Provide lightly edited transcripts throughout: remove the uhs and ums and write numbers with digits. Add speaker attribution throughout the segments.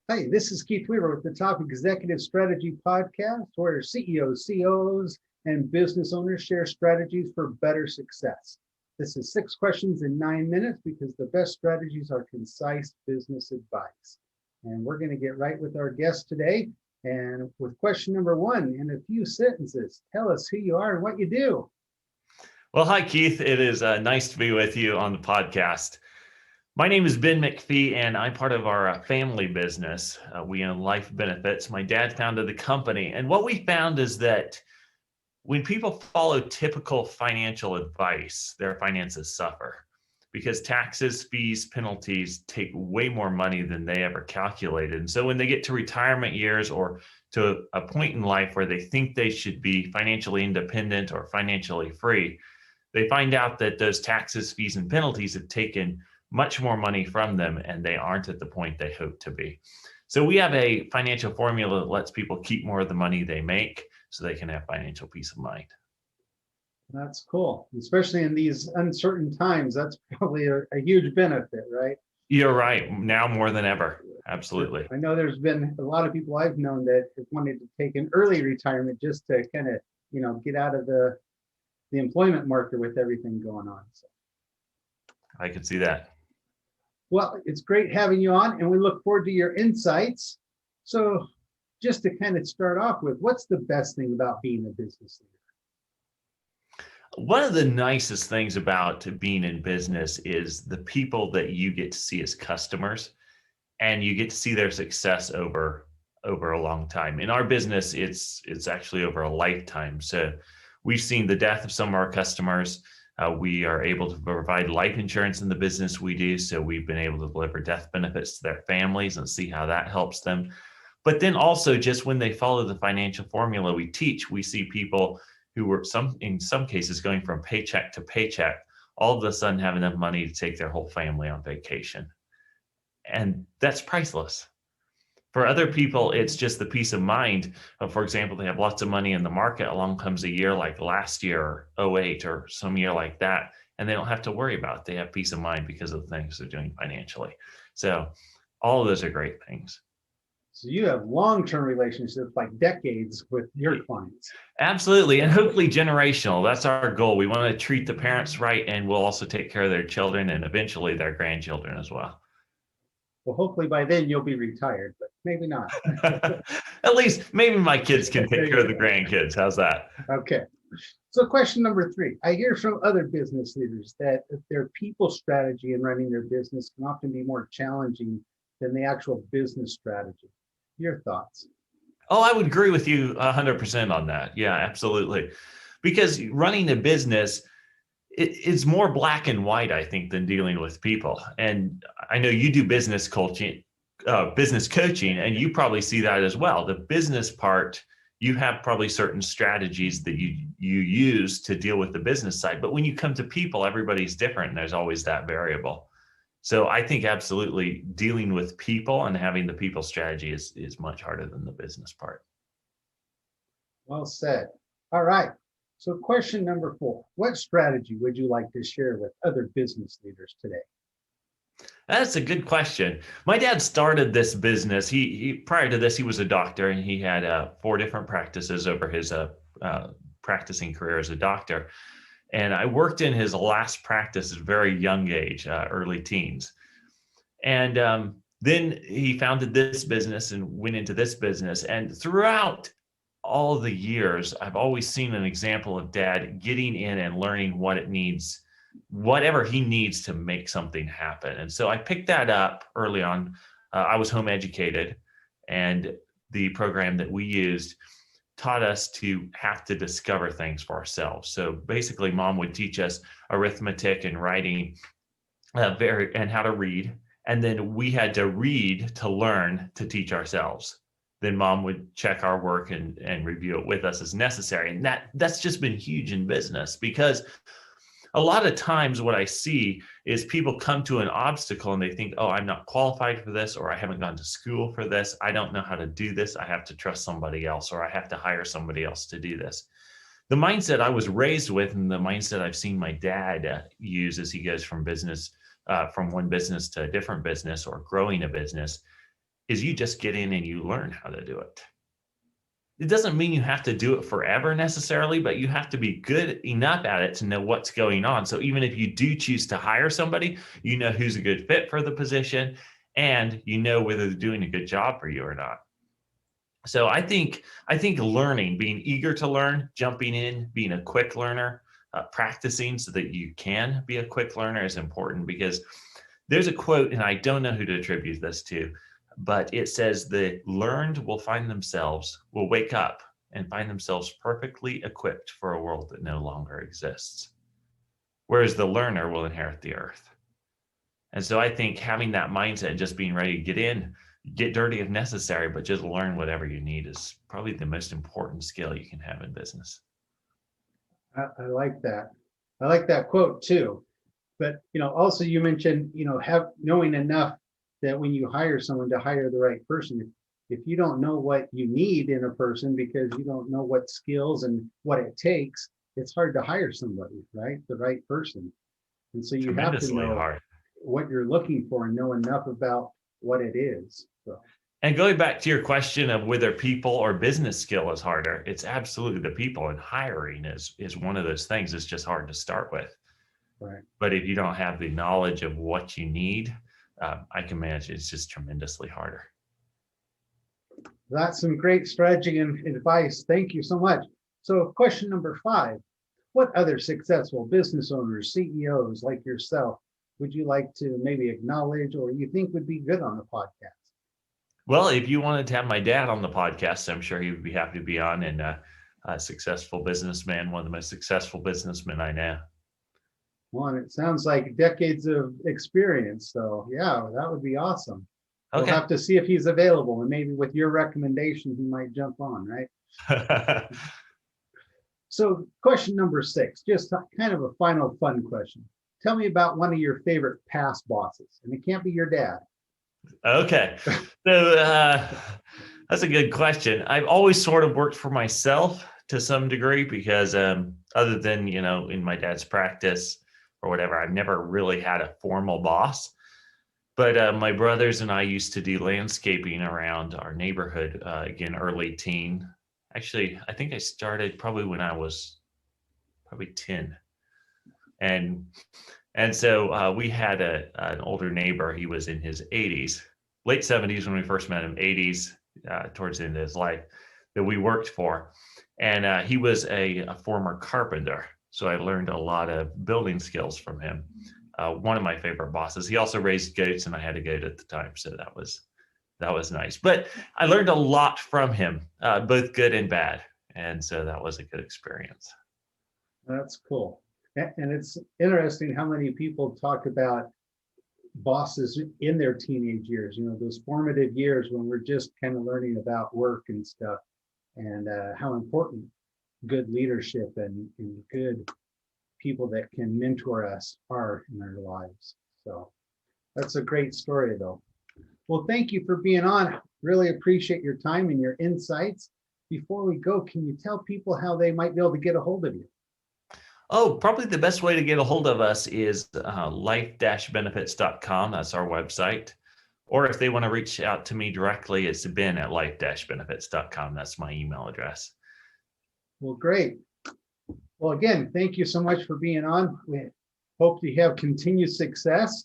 Speaker 1: Hi, this is Keith Weaver with the Top Executive Strategy Podcast, where CEOs, COOs, and business owners share strategies for better success. This is 6 questions in 9 minutes because the best strategies are concise business advice. And we're going to get right with our guest today. And with question number 1, in a few sentences, tell us who you are and what you do.
Speaker 2: Well, hi, Keith. It is nice to be with you on the podcast. My name is Ben McFie, and I'm part of our family business. We own life benefits. My dad founded the company. And what we found is that when people follow typical financial advice, their finances suffer because taxes, fees, penalties take way more money than they ever calculated. And so when they get to retirement years or to a point in life where they think they should be financially independent or financially free, they find out that those taxes, fees, and penalties have taken much more money from them, and they aren't at the point they hope to be. So we have a financial formula that lets people keep more of the money they make so they can have financial peace of mind.
Speaker 1: That's cool, especially in these uncertain times. That's probably a huge benefit, right?
Speaker 2: You're right. Now more than ever. Absolutely.
Speaker 1: I know there's been a lot of people I've known that have wanted to take an early retirement just to kind of, get out of the employment market with everything going on. So.
Speaker 2: I could see that.
Speaker 1: Well, it's great having you on, and we look forward to your insights. So just to kind of start off with, what's the best thing about being a business leader?
Speaker 2: One of the nicest things about being in business is the people that you get to see as customers, and you get to see their success over a long time. In our business, it's actually over a lifetime. So we've seen the death of some of our customers. We are able to provide life insurance in the business we do. So we've been able to deliver death benefits to their families and see how that helps them. But then also just when they follow the financial formula we teach, we see people who were in some cases going from paycheck to paycheck, all of a sudden have enough money to take their whole family on vacation. And that's priceless. For other people, it's just the peace of mind. For example, they have lots of money in the market. Along comes a year like last year, or 08, or some year like that, and they don't have to worry about it. They have peace of mind because of the things they're doing financially. So all of those are great things.
Speaker 1: So you have long-term relationships, like decades, with your clients.
Speaker 2: Absolutely, and hopefully generational. That's our goal. We want to treat the parents right, and we'll also take care of their children and eventually their grandchildren as well.
Speaker 1: Well, hopefully by then you'll be retired, but maybe not.
Speaker 2: At least maybe my kids can take care of the grandkids. How's that?
Speaker 1: Okay. So question number 3, I hear from other business leaders that their people strategy in running their business can often be more challenging than the actual business strategy. Your thoughts?
Speaker 2: Oh, I would agree with you 100% on that. Yeah, absolutely. Because running a business, it's more black and white, I think, than dealing with people. And I know you do business coaching, and you probably see that as well. The business part, you have probably certain strategies that you use to deal with the business side. But when you come to people, everybody's different, and there's always that variable. So I think absolutely dealing with people and having the people strategy is much harder than the business part.
Speaker 1: Well said. All right. So question number 4, what strategy would you like to share with other business leaders today?
Speaker 2: That's a good question. My dad started this business. He prior to this, he was a doctor, and he had 4 different practices over his practicing career as a doctor. And I worked in his last practice at a very young age, early teens. And then he founded this business and went into this business. And throughout all the years, I've always seen an example of Dad getting in and learning what it needs, whatever he needs to make something happen. And so I picked that up early on. I was home educated, and the program that we used taught us to have to discover things for ourselves. So basically, Mom would teach us arithmetic and writing and how to read. And then we had to read to learn to teach ourselves. Then Mom would check our work and review it with us as necessary. And that's just been huge in business, because a lot of times what I see is people come to an obstacle and they think, oh, I'm not qualified for this, or I haven't gone to school for this. I don't know how to do this. I have to trust somebody else, or I have to hire somebody else to do this. The mindset I was raised with, and the mindset I've seen my dad use as he goes from one business to a different business or growing a business, is you just get in and you learn how to do it. It doesn't mean you have to do it forever necessarily, but you have to be good enough at it to know what's going on. So even if you do choose to hire somebody, you know who's a good fit for the position, and you know whether they're doing a good job for you or not. So I think learning, being eager to learn, jumping in, being a quick learner, practicing so that you can be a quick learner is important, because there's a quote, and I don't know who to attribute this to, but it says the learned will wake up and find themselves perfectly equipped for a world that no longer exists, whereas the learner will inherit the earth. And so I think having that mindset and just being ready to get in, get dirty if necessary, but just learn whatever you need is probably the most important skill you can have in business.
Speaker 1: I like that. I like that quote too. But also you mentioned, have knowing enough that when you hire someone, to hire the right person. If you don't know what you need in a person because you don't know what skills and what it takes, it's hard to hire somebody, right? The right person. And so you have to know
Speaker 2: hard.
Speaker 1: what you're looking for and know enough about what it is. So.
Speaker 2: And going back to your question of whether people or business skill is harder, it's absolutely the people, and hiring is one of those things that's just hard to start with.
Speaker 1: Right.
Speaker 2: But if you don't have the knowledge of what you need, I can imagine it's just tremendously harder.
Speaker 1: That's some great strategy and advice. Thank you so much. So question number 5, what other successful business owners, CEOs like yourself, would you like to maybe acknowledge or you think would be good on the podcast?
Speaker 2: Well, if you wanted to have my dad on the podcast, I'm sure he would be happy to be on, and a successful businessman, one of the most successful businessmen I know.
Speaker 1: Well, and it sounds like decades of experience. So yeah, that would be awesome.
Speaker 2: Okay.
Speaker 1: We'll have to see if he's available, and maybe with your recommendation, he might jump on, right? So question number 6, just kind of a final fun question. Tell me about one of your favorite past bosses, and it can't be your dad.
Speaker 2: Okay. So that's a good question. I've always sort of worked for myself to some degree, because other than, in my dad's practice or whatever, I've never really had a formal boss. But my brothers and I used to do landscaping around our neighborhood, again, early teen. Actually, I think I started probably when I was probably 10. And so we had an older neighbor. He was in his 80s, late 70s when we first met him, 80s, towards the end of his life, that we worked for. And he was a former carpenter. So I learned a lot of building skills from him. One of my favorite bosses. He also raised goats, and I had a goat at the time. So that was nice. But I learned a lot from him, both good and bad. And so that was a good experience.
Speaker 1: That's cool. And it's interesting how many people talk about bosses in their teenage years, those formative years when we're just kind of learning about work and stuff, and how important good leadership and good people that can mentor us are in our lives. So that's a great story, though. Well, thank you for being on. Really appreciate your time and your insights. Before we go, can you tell people how they might be able to get a hold of you?
Speaker 2: Oh, probably the best way to get a hold of us is life-benefits.com. That's our website. Or if they want to reach out to me directly, it's ben@life-benefits.com. That's my email address.
Speaker 1: Well, great. Well, again, thank you so much for being on. We hope you have continued success,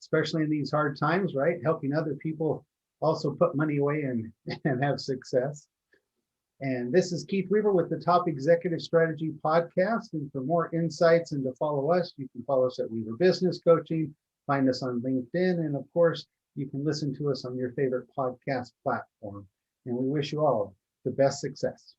Speaker 1: especially in these hard times, right? Helping other people also put money away and have success. And this is Keith Weaver with the Top Executive Strategy Podcast. And for more insights and to follow us, you can follow us at Weaver Business Coaching, find us on LinkedIn, and of course, you can listen to us on your favorite podcast platform. And we wish you all the best success.